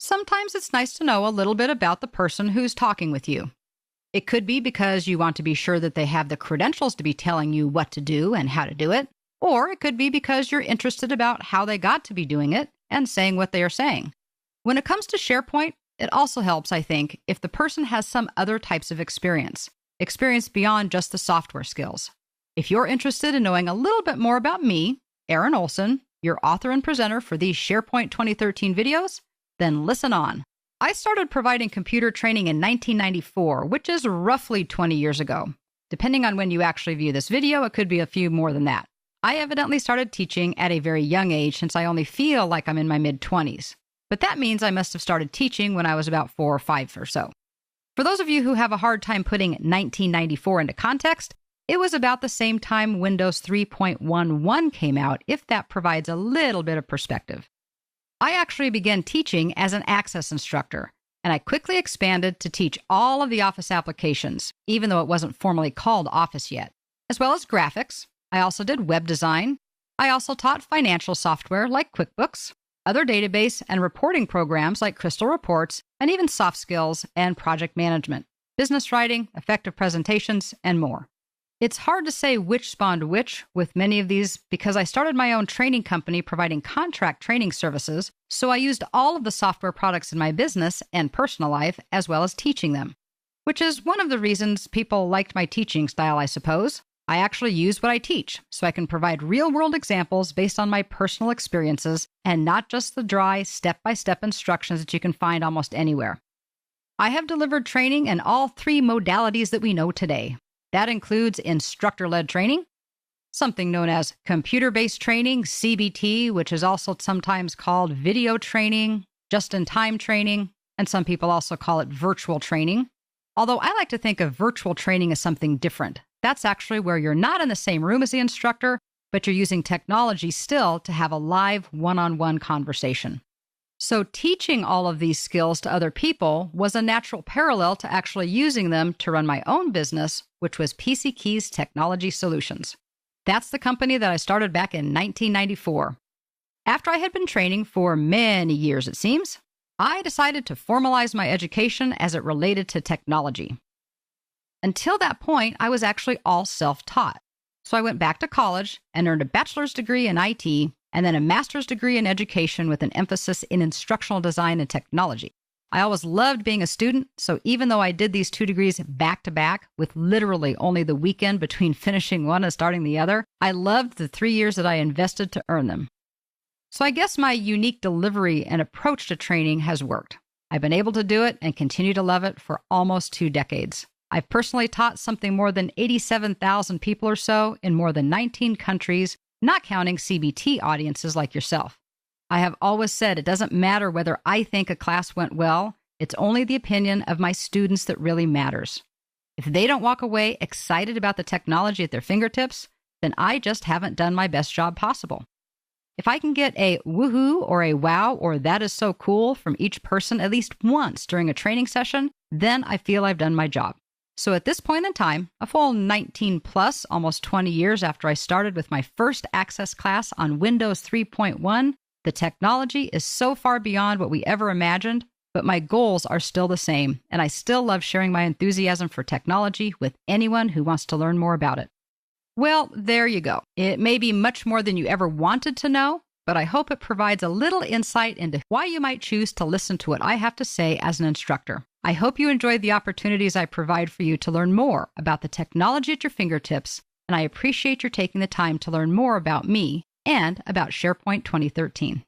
Sometimes it's nice to know a little bit about the person who's talking with you. It could be because you want to be sure that they have the credentials to be telling you what to do and how to do it, or it could be because you're interested about how they got to be doing it and saying what they are saying. When it comes to SharePoint, it also helps, I think, if the person has some other types of experience beyond just the software skills. If you're interested in knowing a little bit more about me, Erin Olson, your author and presenter for these SharePoint 2013 videos, then listen on. I started providing computer training in 1994, which is roughly 20 years ago. Depending on when you actually view this video, it could be a few more than that. I evidently started teaching at a very young age since I only feel like I'm in my mid-20s. But that means I must have started teaching when I was about 4 or 5 or so. For those of you who have a hard time putting 1994 into context, it was about the same time Windows 3.11 came out, if that provides a little bit of perspective. I actually began teaching as an Access instructor, and I quickly expanded to teach all of the Office applications, even though it wasn't formally called Office yet, as well as graphics. I also did web design. I also taught financial software like QuickBooks, other database and reporting programs like Crystal Reports, and even soft skills and project management, business writing, effective presentations, and more. It's hard to say which spawned which with many of these because I started my own training company providing contract training services, so I used all of the software products in my business and personal life as well as teaching them, which is one of the reasons people liked my teaching style, I suppose. I actually use what I teach, so I can provide real-world examples based on my personal experiences and not just the dry, step-by-step instructions that you can find almost anywhere. I have delivered training in all 3 modalities that we know today. That includes instructor-led training, something known as computer-based training, CBT, which is also sometimes called video training, just-in-time training, and some people also call it virtual training. Although I like to think of virtual training as something different. That's actually where you're not in the same room as the instructor, but you're using technology still to have a live one-on-one conversation. So teaching all of these skills to other people was a natural parallel to actually using them to run my own business, which was PC Keys Technology Solutions. That's the company that I started back in 1994. After I had been training for many years, it seems, I decided to formalize my education as it related to technology. Until that point, I was actually all self-taught. So I went back to college and earned a bachelor's degree in IT and then a master's degree in education with an emphasis in instructional design and technology. I always loved being a student, so even though I did these 2 degrees back to back with literally only the weekend between finishing one and starting the other, I loved the 3 years that I invested to earn them. So I guess my unique delivery and approach to training has worked. I've been able to do it and continue to love it for almost 2 decades. I've personally taught something more than 87,000 people or so in more than 19 countries, not counting CBT audiences like yourself. I have always said it doesn't matter whether I think a class went well, it's only the opinion of my students that really matters. If they don't walk away excited about the technology at their fingertips, then I just haven't done my best job possible. If I can get a woohoo or a wow or that is so cool from each person at least once during a training session, then I feel I've done my job. So at this point in time, a full 19 plus, almost 20 years after I started with my first Access class on Windows 3.1, the technology is so far beyond what we ever imagined, but my goals are still the same, and I still love sharing my enthusiasm for technology with anyone who wants to learn more about it. Well, there you go. It may be much more than you ever wanted to know, but I hope it provides a little insight into why you might choose to listen to what I have to say as an instructor. I hope you enjoyed the opportunities I provide for you to learn more about the technology at your fingertips, and I appreciate your taking the time to learn more about me and about SharePoint 2013.